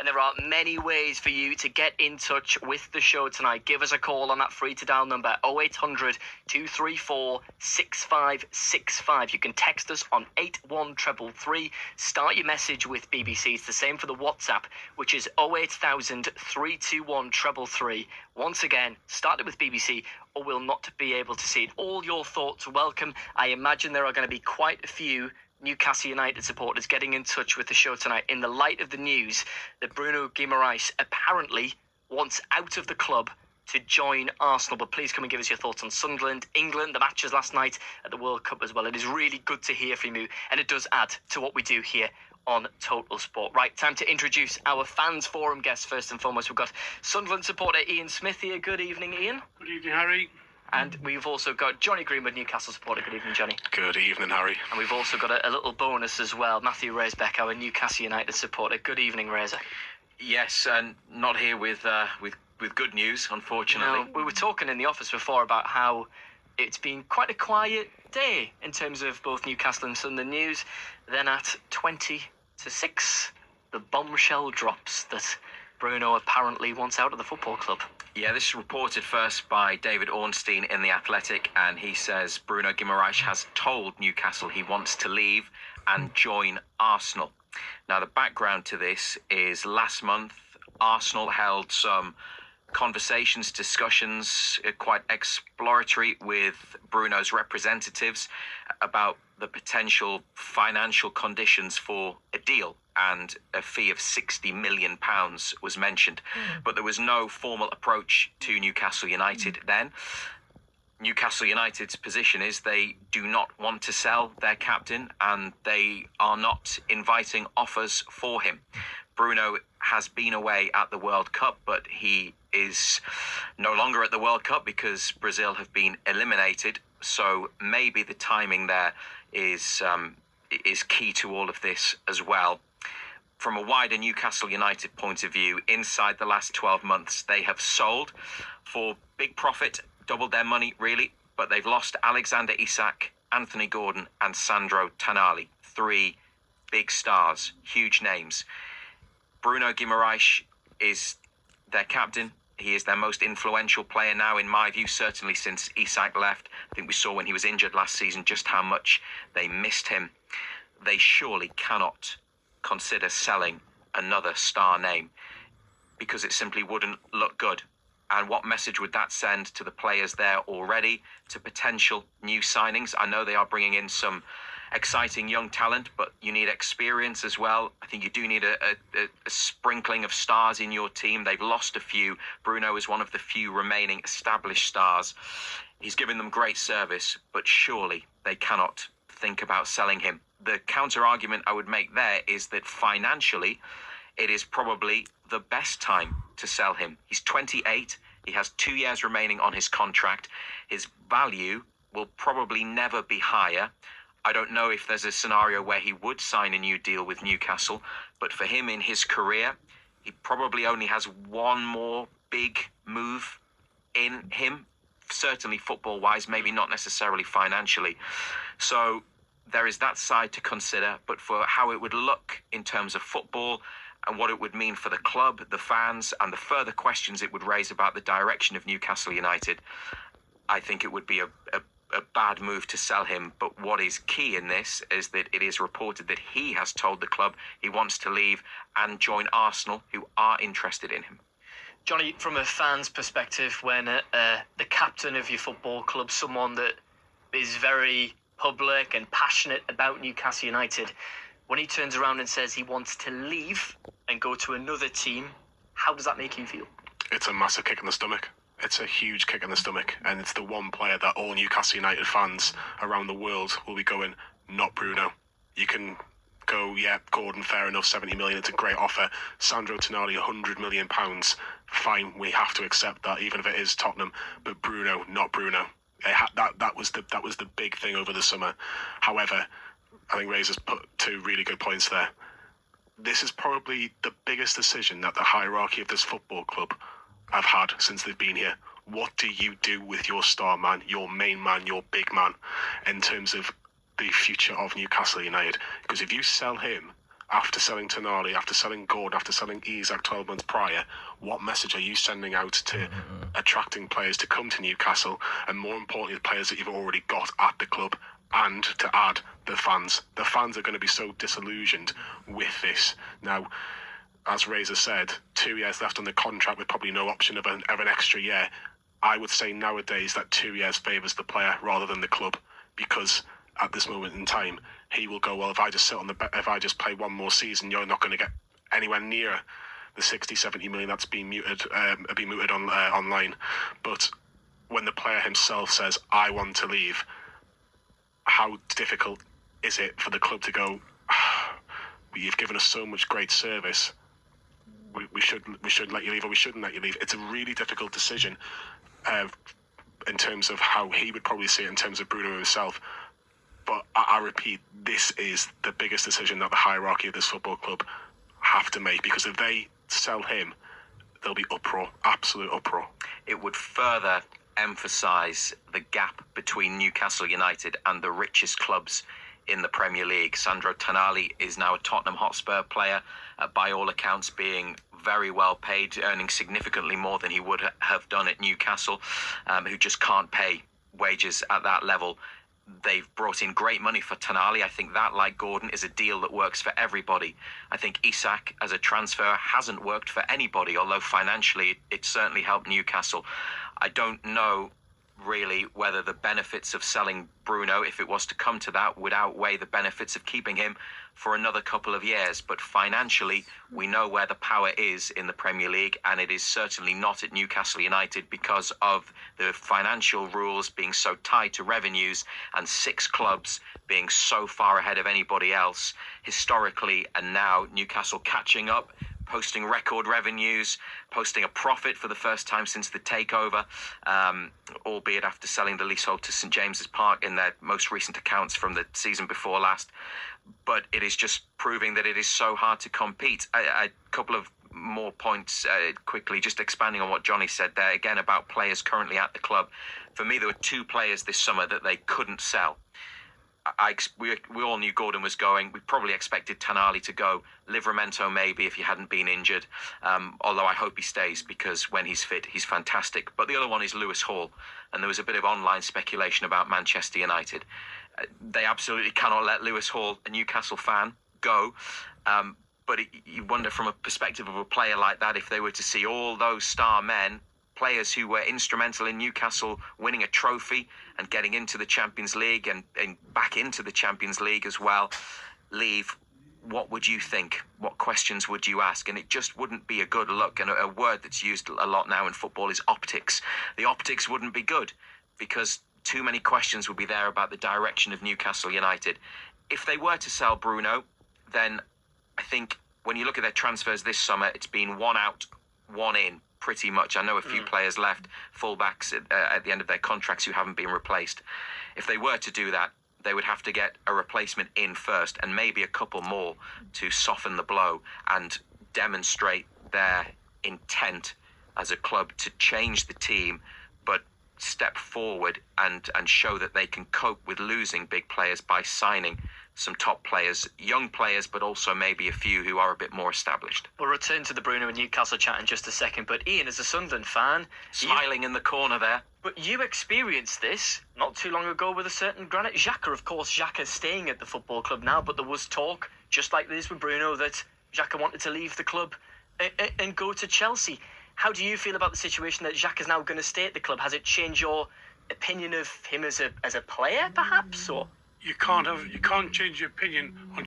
And there are many ways for you to get in touch with the show tonight. Give us a call on that free to dial number 0800 234 6565. You can text us on 81333. Start your message with BBC. It's the same for the WhatsApp, which is 08000 321 333. Once again, start it with BBC or we'll not be able to see it. All your thoughts are welcome. I imagine there are going to be quite a few Newcastle United supporters getting in touch with the show tonight in the light of the news that Bruno Guimaraes apparently wants out of the club to join Arsenal. But please come and give us your thoughts on Sunderland, England, the matches last night at the World Cup as well. It is really good to hear from you, and it does add to what we do here on Total Sport. Right, time to introduce our fans forum guests. First and foremost, we've got Sunderland supporter Ian Smith here. Good evening, Ian. Good evening, Harry. And we've also got Johnny Greenwood, Newcastle supporter. Good evening, Johnny. Good evening, Harry. And we've also got a little bonus as well. Matthew Raisbeck, our Newcastle United supporter. Good evening, Razor. Yes, and not here with good news, unfortunately. No, we were talking in the office before about how it's been quite a quiet day in terms of both Newcastle and Sunderland news. Then at 20 to 6, the bombshell drops that Bruno apparently wants out of the football club. Yeah, this is reported first by David Ornstein in The Athletic, and he says Bruno Guimaraes has told Newcastle he wants to leave and join Arsenal. Now, the background to this is last month, Arsenal held some conversations, discussions, quite exploratory with Bruno's representatives about the potential financial conditions for a deal, and a fee of £60 million was mentioned. But there was no formal approach to Newcastle United then. Newcastle United's position is they do not want to sell their captain, and they are not inviting offers for him. Bruno has been away at the World Cup, but he is no longer at the World Cup because Brazil have been eliminated. So maybe the timing there is key to all of this as well. From a wider Newcastle United point of view, inside the last 12 months, they have sold for big profit, doubled their money really, but they've lost Alexander Isak, Anthony Gordon and Sandro Tonali. 3 big stars, huge names. Bruno Guimaraes is their captain. He is their most influential player now, in my view, certainly since Isak left. I think we saw when he was injured last season just how much they missed him. They surely cannot consider selling another star name because it simply wouldn't look good. And what message would that send to the players there already, to potential new signings? I know they are bringing in some exciting young talent, but you need experience as well. I think you do need a sprinkling of stars in your team. They've lost a few. Bruno is one of the few remaining established stars. He's given them great service, but surely they cannot think about selling him. The counter argument I would make there is that financially, it is probably the best time to sell him. He's 28. He has 2 years remaining on his contract. His value will probably never be higher. I don't know if there's a scenario where he would sign a new deal with Newcastle, but for him in his career, he probably only has one more big move in him, certainly football-wise, maybe not necessarily financially. So there is that side to consider, but for how it would look in terms of football and what it would mean for the club, the fans, and the further questions it would raise about the direction of Newcastle United, I think it would be a bad move to sell him. But what is key in this is that it is reported that he has told the club he wants to leave and join Arsenal, who are interested in him. Johnny, from a fan's perspective, when the captain of your football club, someone that is very public and passionate about Newcastle United, when he turns around and says he wants to leave and go to another team, how does that make you feel? It's a massive kick in the stomach. It's a huge kick in the stomach, and it's the one player that all Newcastle United fans around the world will be going, not Bruno. You can go, yeah, Gordon, fair enough, 70 million, it's a great offer. Sandro Tonali, £100 million, fine, we have to accept that, even if it is Tottenham. But Bruno, not Bruno. That was the big thing over the summer. However, I think Razor's put 2 really good points there. This is probably the biggest decision that the hierarchy of this football club have had since they've been here. What do you do with your star man, your main man, your big man, in terms of the future of Newcastle United? Because if you sell him, after selling Tonali, after selling Gordon, after selling Isak 12 months prior, what message are you sending out to attracting players to come to Newcastle, and more importantly, the players that you've already got at the club, and to add the fans? The fans are going to be so disillusioned with this. Now, as Razor said, 2 years left on the contract with probably no option of an extra year. I would say nowadays that 2 years favours the player rather than the club, because at this moment in time, he will go, well, if I just play one more season, you're not going to get anywhere near the 60-70 million that's been mooted online. But when the player himself says, I want to leave, how difficult is it for the club to go, you've given us so much great service, we should let you leave, or we shouldn't let you leave? It's a really difficult decision in terms of how he would probably see it in terms of Bruno himself. But I repeat, this is the biggest decision that the hierarchy of this football club have to make, because if they sell him, there'll be uproar, absolute uproar. It would further emphasise the gap between Newcastle United and the richest clubs in the Premier League. Sandro Tonali is now a Tottenham Hotspur player, by all accounts being very well paid, earning significantly more than he would have done at Newcastle, who just can't pay wages at that level. They've brought in great money for Tonali. I think that, like Gordon, is a deal that works for everybody. I think Isak as a transfer hasn't worked for anybody, although financially it certainly helped Newcastle. I don't know really whether the benefits of selling Bruno, if it was to come to that, would outweigh the benefits of keeping him for another couple of years. But financially, we know where the power is in the Premier League, and it is certainly not at Newcastle United, because of the financial rules being so tied to revenues and 6 clubs being so far ahead of anybody else historically, and now Newcastle catching up, posting record revenues, posting a profit for the first time since the takeover, albeit after selling the leasehold to St James's Park in their most recent accounts from the season before last. But it is just proving that it is so hard to compete. A couple of more points quickly, just expanding on what Johnny said there, again about players currently at the club. For me, there were 2 players this summer that they couldn't sell. We all knew Gordon was going. We probably expected Tonali to go. Livramento maybe if he hadn't been injured, although I hope he stays, because when he's fit, he's fantastic. But the other one is Lewis Hall, and there was a bit of online speculation about Manchester United. They absolutely cannot let Lewis Hall, a Newcastle fan, go. But you wonder from a perspective of a player like that, if they were to see all those star men, players who were instrumental in Newcastle winning a trophy and getting into the Champions League and back into the Champions League as well, leave, what would you think? What questions would you ask? And it just wouldn't be a good look. And a word that's used a lot now in football is optics. The optics wouldn't be good, because too many questions would be there about the direction of Newcastle United. If they were to sell Bruno, then I think when you look at their transfers this summer, it's been one out, one in, pretty much. I know a few players left, fullbacks at the end of their contracts who haven't been replaced. If they were to do that, they would have to get a replacement in first, and maybe a couple more to soften the blow and demonstrate their intent as a club to change the team, but step forward and show that they can cope with losing big players by signing some top players, young players, but also maybe a few who are a bit more established. We'll return to the Bruno and Newcastle chat in just a second, but Ian, as a Sunderland fan, Smiling in the corner there. But you experienced this not too long ago with a certain Granit Xhaka. Of course, Xhaka's staying at the football club now, but there was talk, just like this with Bruno, that Xhaka wanted to leave the club and go to Chelsea. How do you feel about the situation that Xhaka's now going to stay at the club? Has it changed your opinion of him as a player, perhaps, or? You can't change your opinion on